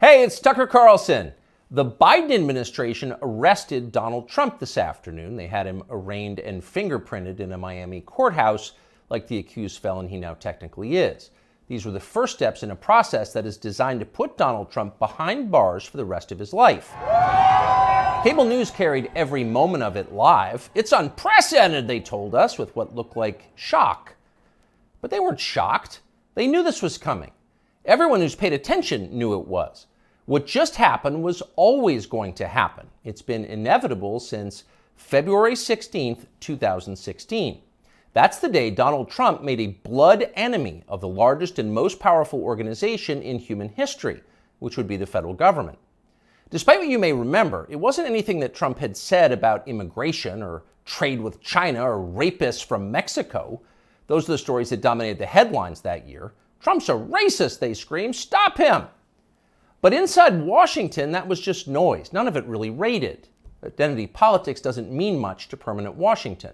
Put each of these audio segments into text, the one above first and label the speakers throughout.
Speaker 1: Hey, it's Tucker Carlson. The Biden administration arrested Donald Trump this afternoon. They had him arraigned and fingerprinted in a Miami courthouse like the accused felon he now technically is. These were the first steps in a process that is designed to put Donald Trump behind bars for the rest of his life. Cable news carried every moment of it live. It's unprecedented, they told us, with what looked like shock. But they weren't shocked. They knew this was coming. Everyone who's paid attention knew it was. What just happened was always going to happen. It's been inevitable since February 16th, 2016. That's the day Donald Trump made a blood enemy of the largest and most powerful organization in human history, which would be the federal government. Despite what you may remember, it wasn't anything that Trump had said about immigration or trade with China or rapists from Mexico. Those are the stories that dominated the headlines that year. Trump's a racist, they screamed. Stop him. But inside Washington, that was just noise. None of it really rated. Identity politics doesn't mean much to permanent Washington.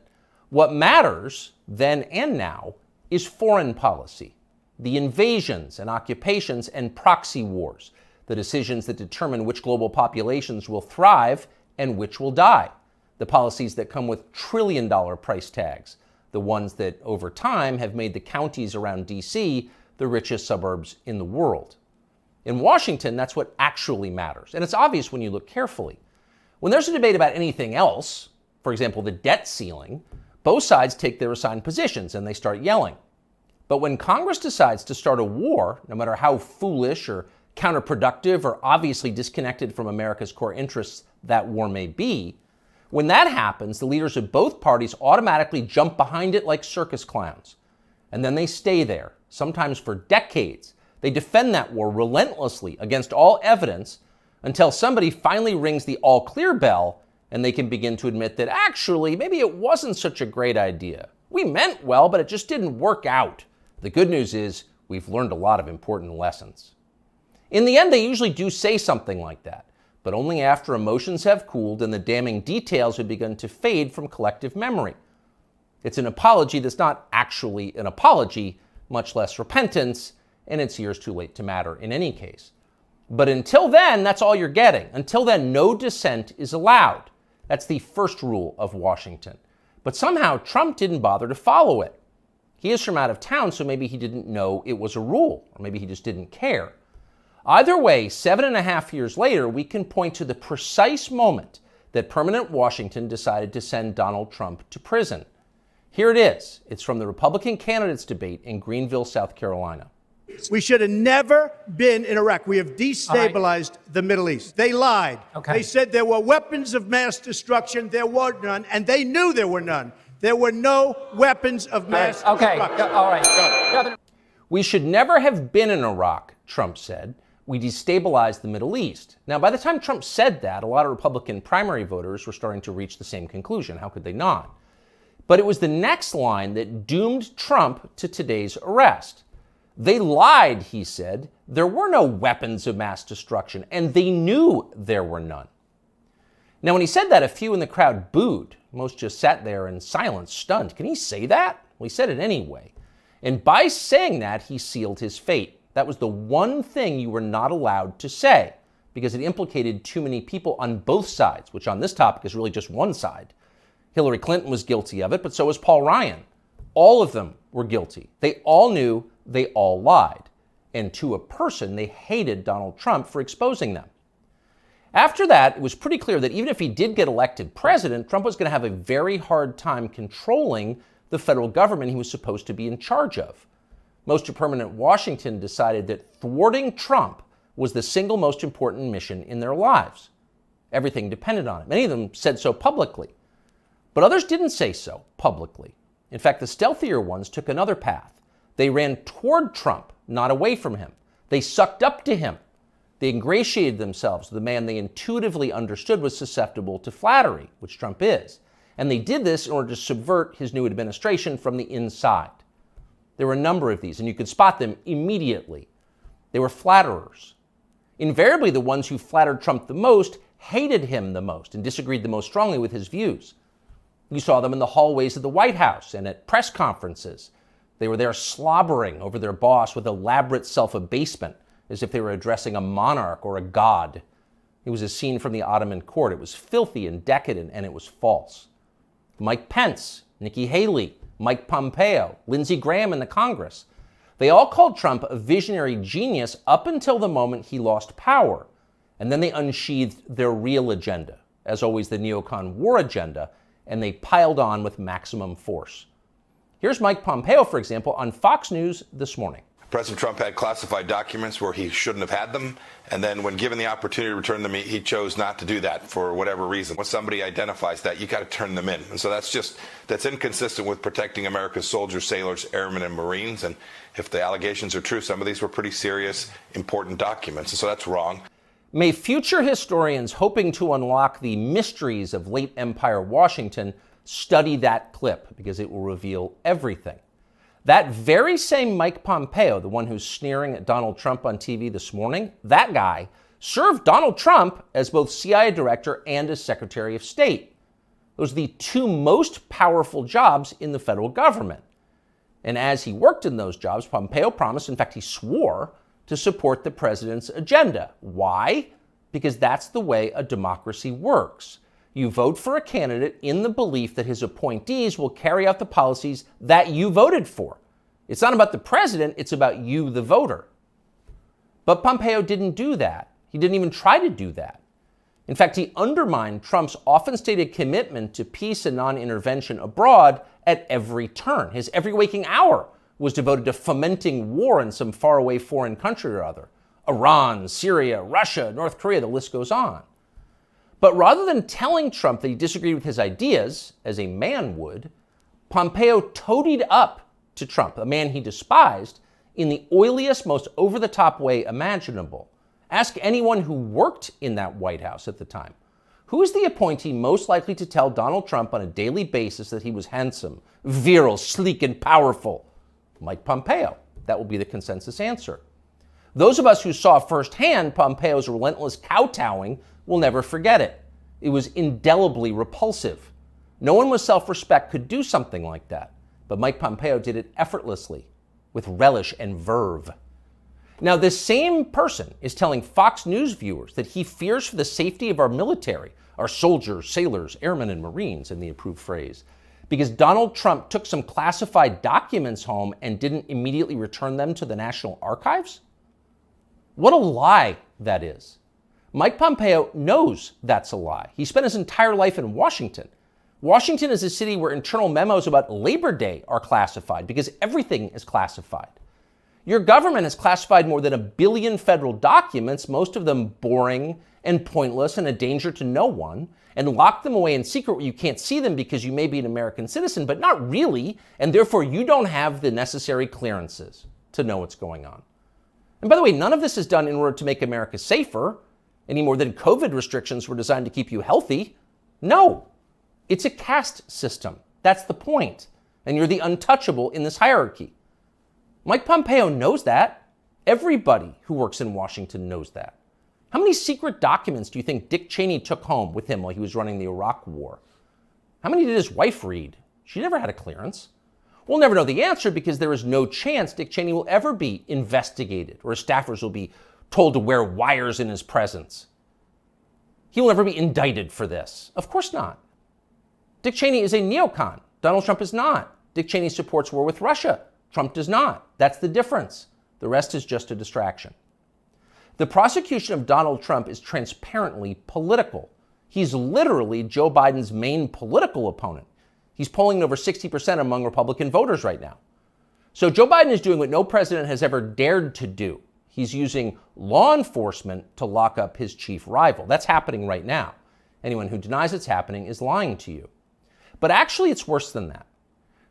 Speaker 1: What matters, then and now, is foreign policy. The invasions and occupations and proxy wars. The decisions that determine which global populations will thrive and which will die. The policies that come with trillion-dollar price tags. The ones that, over time, have made the counties around D.C. the richest suburbs in the world. In Washington, that's what actually matters. And it's obvious when you look carefully. When there's a debate about anything else, for example, the debt ceiling, both sides take their assigned positions and they start yelling. But when Congress decides to start a war, no matter how foolish or counterproductive or obviously disconnected from America's core interests that war may be, when that happens, the leaders of both parties automatically jump behind it like circus clowns. And then they stay there, sometimes for decades. They defend that war relentlessly against all evidence until somebody finally rings the all-clear bell and they can begin to admit that actually, maybe it wasn't such a great idea. We meant well, but it just didn't work out. The good news is we've learned a lot of important lessons. In the end, they usually do say something like that, but only after emotions have cooled and the damning details have begun to fade from collective memory. It's an apology that's not actually an apology, much less repentance, and it's years too late to matter in any case. But until then, that's all you're getting. Until then, no dissent is allowed. That's the first rule of Washington. But somehow, Trump didn't bother to follow it. He is from out of town, so maybe he didn't know it was a rule, or maybe he just didn't care. Either way, 7.5 years later, we can point to the precise moment that permanent Washington decided to send Donald Trump to prison. Here it is. It's from the Republican candidates debate in Greenville, South Carolina.
Speaker 2: We should have never been in Iraq. We have destabilized the Middle East. They lied.
Speaker 3: Okay.
Speaker 2: They said there were weapons of mass destruction. There were none, and they knew there were none. There were no weapons of mass destruction.
Speaker 3: All right.
Speaker 1: We should never have been in Iraq, Trump said. We destabilized the Middle East. Now, by the time Trump said that, a lot of Republican primary voters were starting to reach the same conclusion. How could they not? But it was the next line that doomed Trump to today's arrest. They lied, he said. There were no weapons of mass destruction, and they knew there were none. Now, when he said that, a few in the crowd booed. Most just sat there in silence, stunned. Can he say that? Well, he said it anyway. And by saying that, he sealed his fate. That was the one thing you were not allowed to say, because it implicated too many people on both sides, which on this topic is really just one side. Hillary Clinton was guilty of it, but so was Paul Ryan. All of them were guilty. They all knew, they all lied. And to a person, they hated Donald Trump for exposing them. After that, it was pretty clear that even if he did get elected president, Trump was going to have a very hard time controlling the federal government he was supposed to be in charge of. Most of permanent Washington decided that thwarting Trump was the single most important mission in their lives. Everything depended on it. Many of them said so publicly. But others didn't say so publicly. In fact, the stealthier ones took another path. They ran toward Trump, not away from him. They sucked up to him. They ingratiated themselves with the man they intuitively understood was susceptible to flattery, which Trump is. And they did this in order to subvert his new administration from the inside. There were a number of these, and you could spot them immediately. They were flatterers. Invariably, the ones who flattered Trump the most hated him the most and disagreed the most strongly with his views. You saw them in the hallways of the White House and at press conferences. They were there slobbering over their boss with elaborate self-abasement, as if they were addressing a monarch or a god. It was a scene from the Ottoman court. It was filthy and decadent, and it was false. Mike Pence, Nikki Haley, Mike Pompeo, Lindsey Graham in the Congress. They all called Trump a visionary genius up until the moment he lost power. And then they unsheathed their real agenda, as always the neocon war agenda, and they piled on with maximum force. Here's Mike Pompeo, for example, on Fox News this morning.
Speaker 3: President Trump had classified documents where he shouldn't have had them, and then when given the opportunity to return them, he chose not to do that for whatever reason. When somebody identifies that, you got to turn them in. And so that's inconsistent with protecting America's soldiers, sailors, airmen, and Marines. And if the allegations are true, some of these were pretty serious, important documents. And so that's wrong.
Speaker 1: May future historians hoping to unlock the mysteries of late Empire Washington study that clip, because it will reveal everything. That very same Mike Pompeo, the one who's sneering at Donald Trump on TV this morning, that guy served Donald Trump as both CIA director and as Secretary of State. Those are the two most powerful jobs in the federal government. And as he worked in those jobs, Pompeo promised, in fact, he swore, to support the president's agenda. Why? Because that's the way a democracy works. You vote for a candidate in the belief that his appointees will carry out the policies that you voted for. It's not about the president, it's about you, the voter. But Pompeo didn't do that. He didn't even try to do that. In fact, he undermined Trump's often stated commitment to peace and non-intervention abroad at every turn. His every waking hour was devoted to fomenting war in some faraway foreign country or other. Iran, Syria, Russia, North Korea, the list goes on. But rather than telling Trump that he disagreed with his ideas, as a man would, Pompeo toadied up to Trump, a man he despised, in the oiliest, most over-the-top way imaginable. Ask anyone who worked in that White House at the time. Who is the appointee most likely to tell Donald Trump on a daily basis that he was handsome, virile, sleek, and powerful? Mike Pompeo. That will be the consensus answer. Those of us who saw firsthand Pompeo's relentless kowtowing will never forget it. It was indelibly repulsive. No one with self-respect could do something like that. But Mike Pompeo did it effortlessly, with relish and verve. Now, this same person is telling Fox News viewers that he fears for the safety of our military, our soldiers, sailors, airmen, and Marines, in the approved phrase, because Donald Trump took some classified documents home and didn't immediately return them to the National Archives? What a lie that is. Mike Pompeo knows that's a lie. He spent his entire life in Washington. Washington is a city where internal memos about Labor Day are classified because everything is classified. Your government has classified more than 1 billion federal documents, most of them boring and pointless and a danger to no one, and locked them away in secret where you can't see them because you may be an American citizen, but not really, and therefore you don't have the necessary clearances to know what's going on. And by the way, none of this is done in order to make America safer, any more than COVID restrictions were designed to keep you healthy. No, it's a caste system. That's the point. And you're the untouchable in this hierarchy. Mike Pompeo knows that. Everybody who works in Washington knows that. How many secret documents do you think Dick Cheney took home with him while he was running the Iraq War? How many did his wife read? She never had a clearance. We'll never know the answer because there is no chance Dick Cheney will ever be investigated or his staffers will be told to wear wires in his presence. He will never be indicted for this. Of course not. Dick Cheney is a neocon. Donald Trump is not. Dick Cheney supports war with Russia. Trump does not. That's the difference. The rest is just a distraction. The prosecution of Donald Trump is transparently political. He's literally Joe Biden's main political opponent. He's polling over 60% among Republican voters right now. So Joe Biden is doing what no president has ever dared to do. He's using law enforcement to lock up his chief rival. That's happening right now. Anyone who denies it's happening is lying to you. But actually, it's worse than that.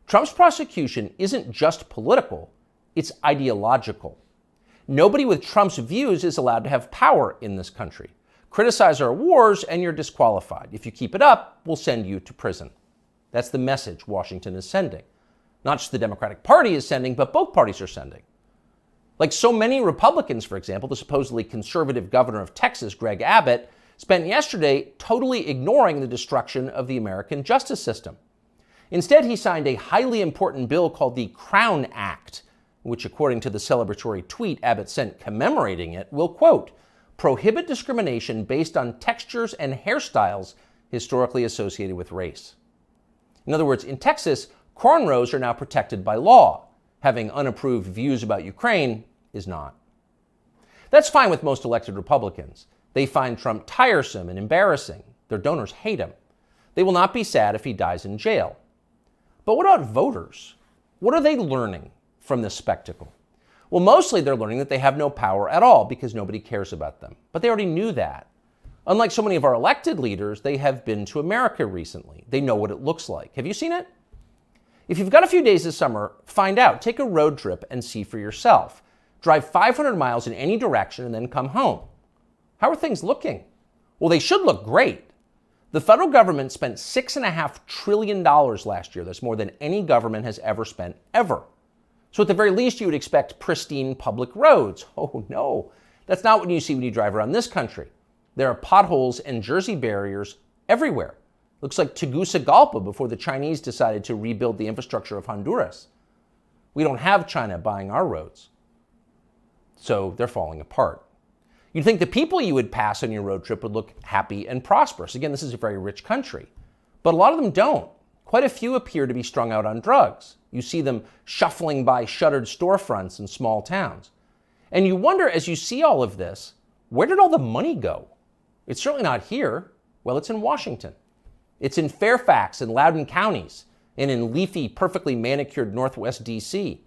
Speaker 1: Trump's prosecution isn't just political, it's ideological. Nobody with Trump's views is allowed to have power in this country. Criticize our wars and you're disqualified. If you keep it up, we'll send you to prison. That's the message Washington is sending. Not just the Democratic Party is sending, but both parties are sending. Like so many Republicans, for example, the supposedly conservative governor of Texas, Greg Abbott, spent yesterday totally ignoring the destruction of the American justice system. Instead, he signed a highly important bill called the Crown Act, which according to the celebratory tweet Abbott sent commemorating it, will, quote, prohibit discrimination based on textures and hairstyles historically associated with race. In other words, in Texas, cornrows are now protected by law. Having unapproved views about Ukraine is not. That's fine with most elected Republicans. They find Trump tiresome and embarrassing. Their donors hate him. They will not be sad if he dies in jail. But what about voters? What are they learning from this spectacle? Well, mostly they're learning that they have no power at all because nobody cares about them. But they already knew that. Unlike so many of our elected leaders, they have been to America recently. They know what it looks like. Have you seen it? If you've got a few days this summer, find out. Take a road trip and see for yourself. Drive 500 miles in any direction and then come home. How are things looking? Well, they should look great. The federal government spent $6.5 trillion last year. That's more than any government has ever spent, ever. So at the very least, you would expect pristine public roads. Oh no, that's not what you see when you drive around this country. There are potholes and Jersey barriers everywhere. Looks like Tegucigalpa before the Chinese decided to rebuild the infrastructure of Honduras. We don't have China buying our roads. So they're falling apart. You'd think the people you would pass on your road trip would look happy and prosperous. Again, this is a very rich country. But a lot of them don't. Quite a few appear to be strung out on drugs. You see them shuffling by shuttered storefronts in small towns. And you wonder, as you see all of this, where did all the money go? It's certainly not here. Well, it's in Washington. It's in Fairfax and Loudoun counties, and in leafy, perfectly manicured Northwest D.C.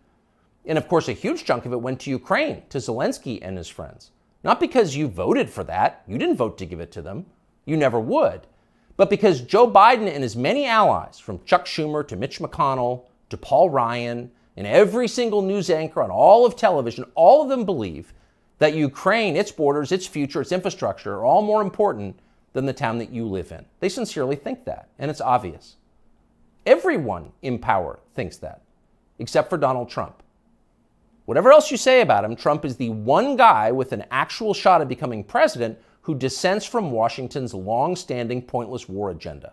Speaker 1: And of course, a huge chunk of it went to Ukraine, to Zelensky and his friends. Not because you voted for that. You didn't vote to give it to them. You never would. But because Joe Biden and his many allies, from Chuck Schumer to Mitch McConnell to Paul Ryan, and every single news anchor on all of television, all of them believe that Ukraine, its borders, its future, its infrastructure are all more important than the town that you live in. They sincerely think that, and it's obvious. Everyone in power thinks that, except for Donald Trump. Whatever else you say about him, Trump is the one guy with an actual shot at becoming president who dissents from Washington's long-standing pointless war agenda.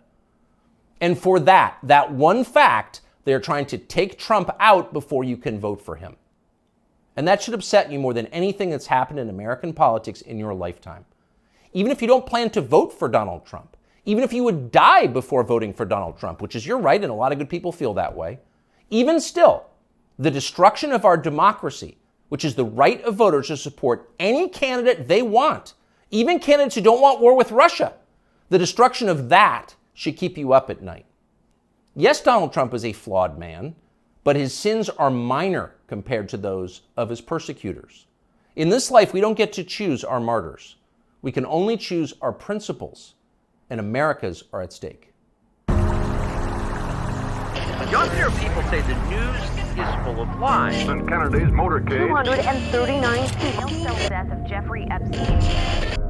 Speaker 1: And for that one fact, they're trying to take Trump out before you can vote for him. And that should upset you more than anything that's happened in American politics in your lifetime. Even if you don't plan to vote for Donald Trump, even if you would die before voting for Donald Trump, which is your right and a lot of good people feel that way, even still, the destruction of our democracy, which is the right of voters to support any candidate they want, even candidates who don't want war with Russia, the destruction of that should keep you up at night. Yes, Donald Trump is a flawed man, but his sins are minor compared to those of his persecutors. In this life, we don't get to choose our martyrs. We can only choose our principles, and America's are at stake.
Speaker 4: You often hear people say the news is full of lies.
Speaker 5: In Kennedy's motorcade,
Speaker 6: 239 people. The death of Jeffrey Epstein.